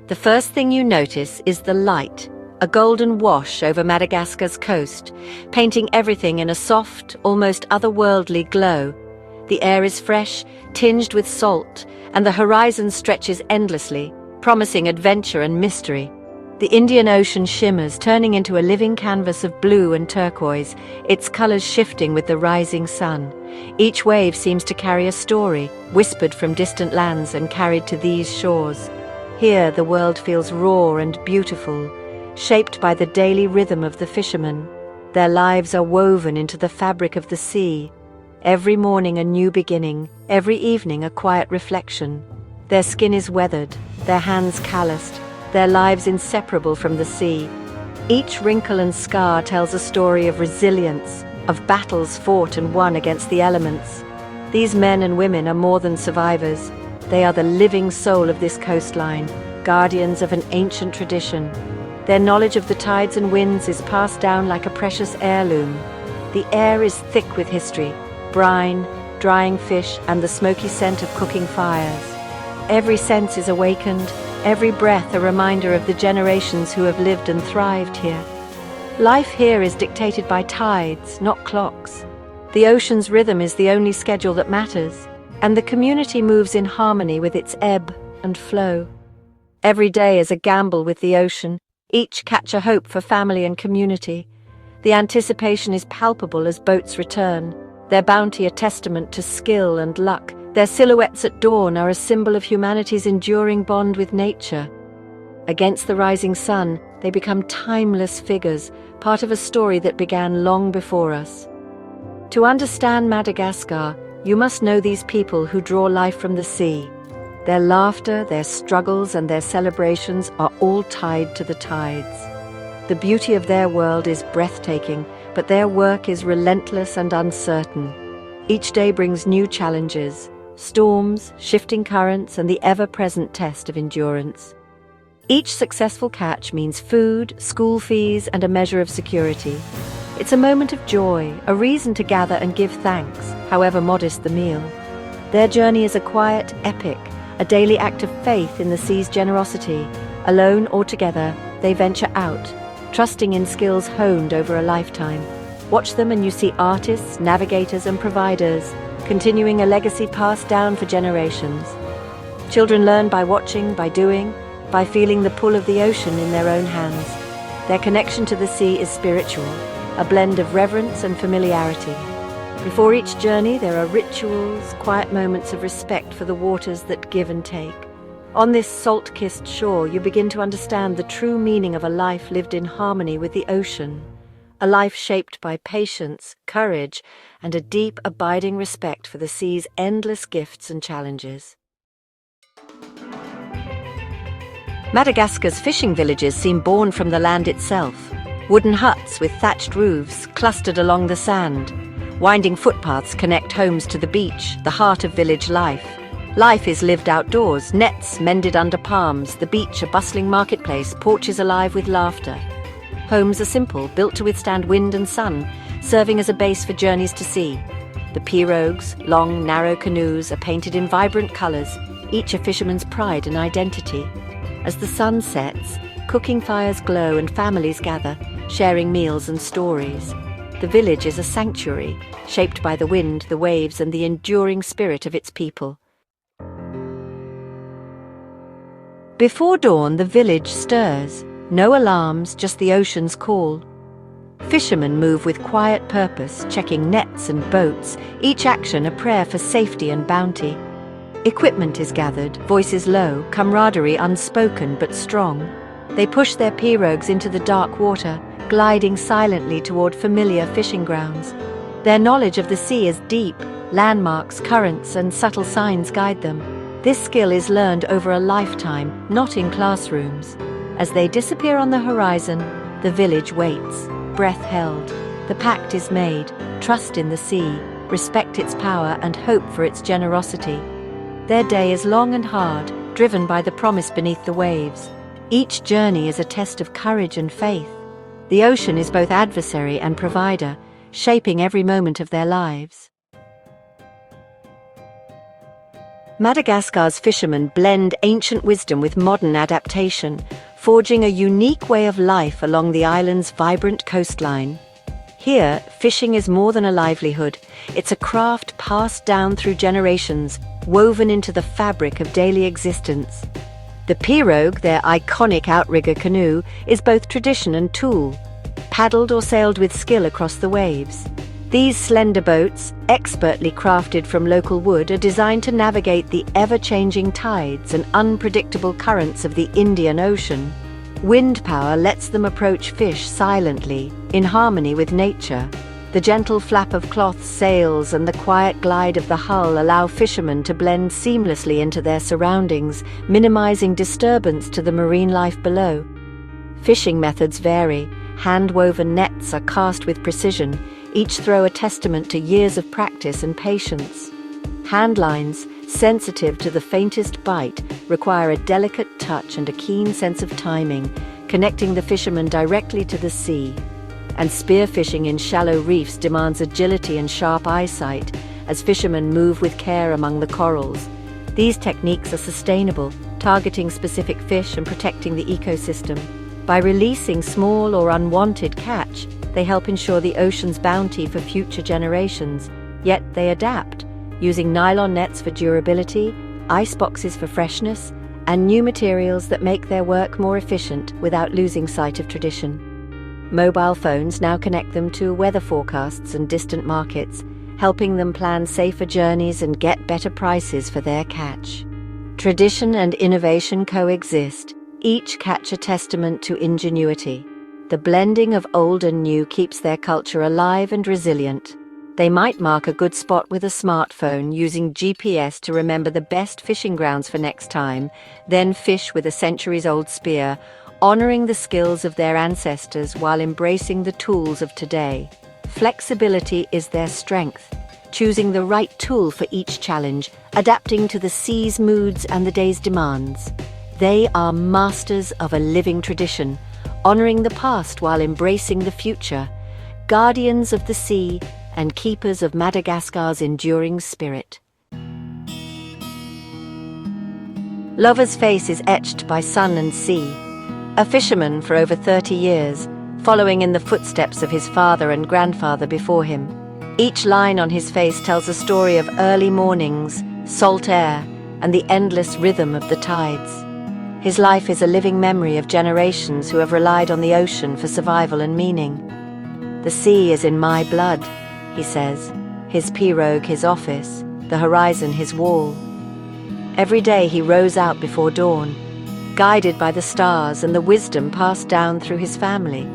The first thing you notice is the light, a golden wash over Madagascar's coast, painting everything in a soft, almost otherworldly glow. The air is fresh, tinged with salt, and the horizon stretches endlessly, promising adventure and mystery. The Indian Ocean shimmers, turning into a living canvas of blue and turquoise, its colors shifting with the rising sun. Each wave seems to carry a story, whispered from distant lands and carried to these shores. Here the world feels raw and beautiful, shaped by the daily rhythm of the fishermen. Their lives are woven into the fabric of the sea. Every morning a new beginning, every evening a quiet reflection. Their skin is weathered, their hands calloused, their lives inseparable from the sea. Each wrinkle and scar tells a story of resilience, of battles fought and won against the elements. These men and women are more than survivors. They are the living soul of this coastline, guardians of an ancient tradition. Their knowledge of the tides and winds is passed down like a precious heirloom. The air is thick with history, brine, drying fish, and the smoky scent of cooking fires. Every sense is awakened, every breath a reminder of the generations who have lived and thrived here. Life here is dictated by tides, not clocks. The ocean's rhythm is the only schedule that matters, and the community moves in harmony with its ebb and flow. Every day is a gamble with the ocean, each catch a hope for family and community. The anticipation is palpable as boats return, their bounty a testament to skill and luck. Their silhouettes at dawn are a symbol of humanity's enduring bond with nature. Against the rising sun, they become timeless figures, part of a story that began long before us. To understand Madagascar, you must know these people who draw life from the sea. Their laughter, their struggles, and their celebrations are all tied to the tides. The beauty of their world is breathtaking, but their work is relentless and uncertain. Each day brings new challenges, storms, shifting currents, and the ever-present test of endurance. Each successful catch means food, school fees, and a measure of security. It's a moment of joy, a reason to gather and give thanks, however modest the meal. Their journey is a quiet epic, a daily act of faith in the sea's generosity. Alone or together, they venture out, trusting in skills honed over a lifetime. Watch them and you see artists, navigators, and providers, continuing a legacy passed down for generations. Children learn by watching, by doing, by feeling the pull of the ocean in their own hands. Their connection to the sea is spiritual, a blend of reverence and familiarity. Before each journey, there are rituals, quiet moments of respect for the waters that give and take. On this salt-kissed shore, you begin to understand the true meaning of a life lived in harmony with the ocean. A life shaped by patience, courage, and a deep, abiding respect for the sea's endless gifts and challenges. Madagascar's fishing villages seem born from the land itself. Wooden huts with thatched roofs clustered along the sand. Winding footpaths connect homes to the beach, the heart of village life. Life is lived outdoors, nets mended under palms, the beach a bustling marketplace, porches alive with laughter. Homes are simple, built to withstand wind and sun, serving as a base for journeys to sea. The pirogues, long, narrow canoes, are painted in vibrant colours, each a fisherman's pride and identity. As the sun sets, cooking fires glow and families gather, sharing meals and stories. The village is a sanctuary, shaped by the wind, the waves, and the enduring spirit of its people. Before dawn, the village stirs. No alarms, just the ocean's call. Fishermen move with quiet purpose, checking nets and boats, each action a prayer for safety and bounty. Equipment is gathered, voices low, camaraderie unspoken but strong. They push their pirogues into the dark water, gliding silently toward familiar fishing grounds. Their knowledge of the sea is deep. Landmarks, currents, and subtle signs guide them. This skill is learned over a lifetime, not in classrooms. As they disappear on the horizon, the village waits, breath held. The pact is made, trust in the sea, respect its power, and hope for its generosity. Their day is long and hard, driven by the promise beneath the waves. Each journey is a test of courage and faith. The ocean is both adversary and provider, shaping every moment of their lives. Madagascar's fishermen blend ancient wisdom with modern adaptation, forging a unique way of life along the island's vibrant coastline. Here, fishing is more than a livelihood. It's a craft passed down through generations, woven into the fabric of daily existence. The pirogue, their iconic outrigger canoe, is both tradition and tool, paddled or sailed with skill across the waves. These slender boats, expertly crafted from local wood, are designed to navigate the ever-changing tides and unpredictable currents of the Indian Ocean. Wind power lets them approach fish silently, in harmony with nature. The gentle flap of cloth sails and the quiet glide of the hull allow fishermen to blend seamlessly into their surroundings, minimizing disturbance to the marine life below. Fishing methods vary. Hand-woven nets are cast with precision, each throw a testament to years of practice and patience. Hand lines, sensitive to the faintest bite, require a delicate touch and a keen sense of timing, connecting the fisherman directly to the sea. And spearfishing in shallow reefs demands agility and sharp eyesight as fishermen move with care among the corals. These techniques are sustainable, targeting specific fish and protecting the ecosystem. By releasing small or unwanted catch, they help ensure the ocean's bounty for future generations. Yet they adapt, using nylon nets for durability, ice boxes for freshness, and new materials that make their work more efficient without losing sight of tradition. Mobile phones now connect them to weather forecasts and distant markets, helping them plan safer journeys and get better prices for their catch. Tradition and innovation coexist, each catch a testament to ingenuity. The blending of old and new keeps their culture alive and resilient. They might mark a good spot with a smartphone, using GPS to remember the best fishing grounds for next time, then fish with a centuries-old spear, honoring the skills of their ancestors while embracing the tools of today. Flexibility is their strength, choosing the right tool for each challenge, adapting to the sea's moods and the day's demands. They are masters of a living tradition, honoring the past while embracing the future, guardians of the sea and keepers of Madagascar's enduring spirit. Lover's face is etched by sun and sea. A fisherman for over 30 years, following in the footsteps of his father and grandfather before him. Each line on his face tells a story of early mornings, salt air, and the endless rhythm of the tides. His life is a living memory of generations who have relied on the ocean for survival and meaning. The sea is in my blood, he says, his pirogue his office, the horizon his wall. Every day he rows out before dawn, guided by the stars and the wisdom passed down through his family.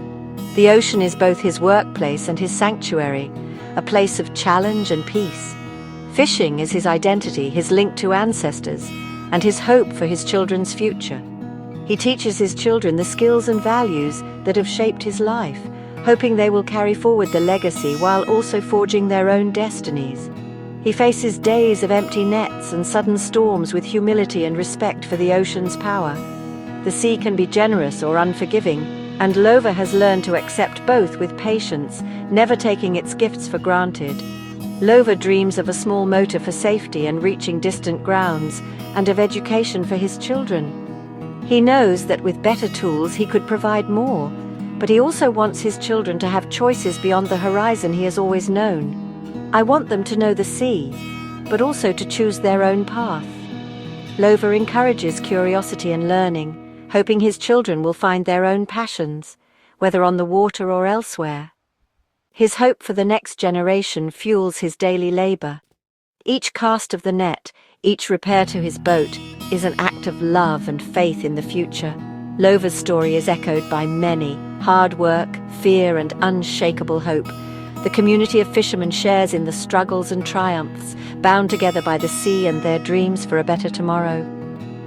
The ocean is both his workplace and his sanctuary, a place of challenge and peace. Fishing is his identity, his link to ancestors, and his hope for his children's future. He teaches his children the skills and values that have shaped his life, hoping they will carry forward the legacy while also forging their own destinies. He faces days of empty nets and sudden storms with humility and respect for the ocean's power. The sea can be generous or unforgiving, and Lova has learned to accept both with patience, never taking its gifts for granted. Lova dreams of a small motor for safety and reaching distant grounds, and of education for his children. He knows that with better tools he could provide more, but he also wants his children to have choices beyond the horizon he has always known. I want them to know the sea, but also to choose their own path. Lova encourages curiosity and learning, hoping his children will find their own passions, whether on the water or elsewhere. His hope for the next generation fuels his daily labor. Each cast of the net, each repair to his boat, is an act of love and faith in the future. Lova's story is echoed by many: hard work, fear, and unshakable hope. The community of fishermen shares in the struggles and triumphs, bound together by the sea and their dreams for a better tomorrow.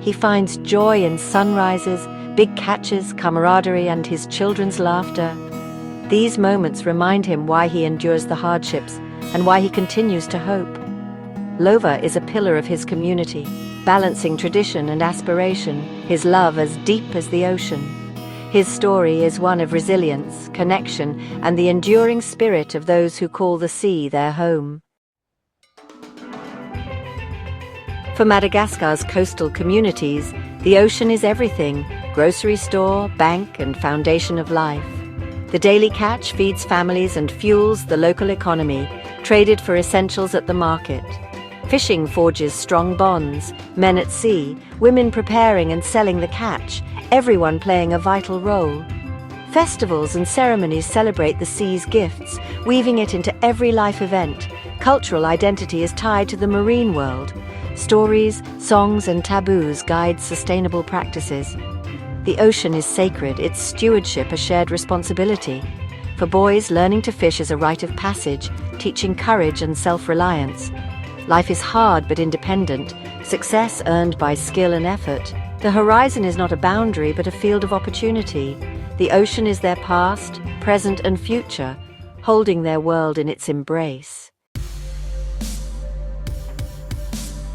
He finds joy in sunrises, big catches, camaraderie, and his children's laughter. These moments remind him why he endures the hardships and why he continues to hope. Lova is a pillar of his community, balancing tradition and aspiration, his love as deep as the ocean. His story is one of resilience, connection, and the enduring spirit of those who call the sea their home. For Madagascar's coastal communities, the ocean is everything: grocery store, bank, and foundation of life. The daily catch feeds families and fuels the local economy, traded for essentials at the market. Fishing forges strong bonds, men at sea, women preparing and selling the catch, everyone playing a vital role. Festivals and ceremonies celebrate the sea's gifts, weaving it into every life event. Cultural identity is tied to the marine world. Stories, songs, and taboos guide sustainable practices. The ocean is sacred, its stewardship a shared responsibility. For boys, learning to fish is a rite of passage, teaching courage and self-reliance. Life is hard but independent, success earned by skill and effort. The horizon is not a boundary but a field of opportunity. The ocean is their past, present, and future, holding their world in its embrace.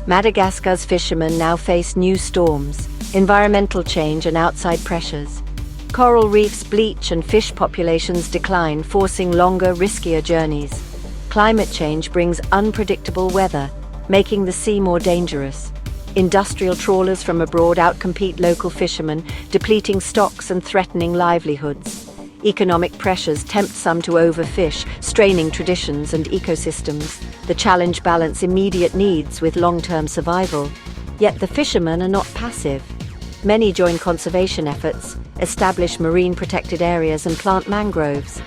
Madagascar's fishermen now face new storms, environmental change and outside pressures. Coral reefs bleach and fish populations decline, forcing longer, riskier journeys. Climate change brings unpredictable weather, making the sea more dangerous. Industrial trawlers from abroad outcompete local fishermen, depleting stocks and threatening livelihoods. Economic pressures tempt some to overfish, straining traditions and ecosystems. The challenge balance immediate needs with long-term survival. Yet the fishermen are not passive. Many join conservation efforts, establish marine protected areas and plant mangroves.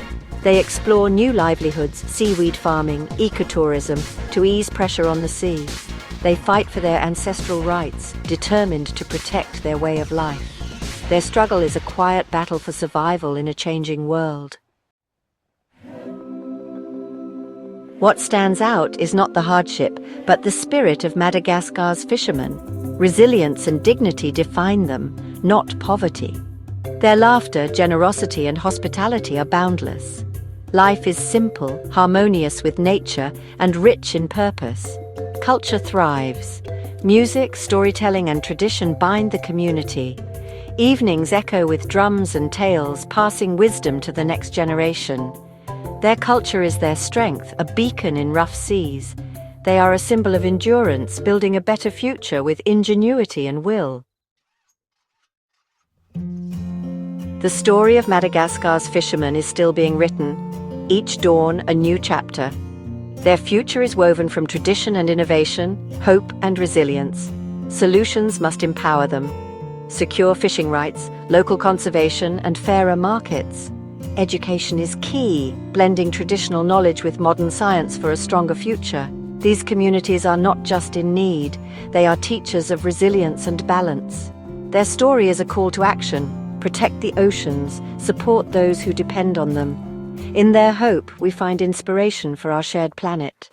They explore new livelihoods, seaweed farming, ecotourism, to ease pressure on the sea. They fight for their ancestral rights, determined to protect their way of life. Their struggle is a quiet battle for survival in a changing world. What stands out is not the hardship, but the spirit of Madagascar's fishermen. Resilience and dignity define them, not poverty. Their laughter, generosity, and hospitality are boundless. Life is simple, harmonious with nature, and rich in purpose. Culture thrives. Music, storytelling, and tradition bind the community. Evenings echo with drums and tales, passing wisdom to the next generation. Their culture is their strength, a beacon in rough seas. They are a symbol of endurance, building a better future with ingenuity and will. The story of Madagascar's fishermen is still being written. Each dawn, a new chapter. Their future is woven from tradition and innovation, hope and resilience. Solutions must empower them. Secure fishing rights, local conservation, and fairer markets. Education is key, blending traditional knowledge with modern science for a stronger future. These communities are not just in need, they are teachers of resilience and balance. Their story is a call to action: protect the oceans, support those who depend on them. In their hope, we find inspiration for our shared planet.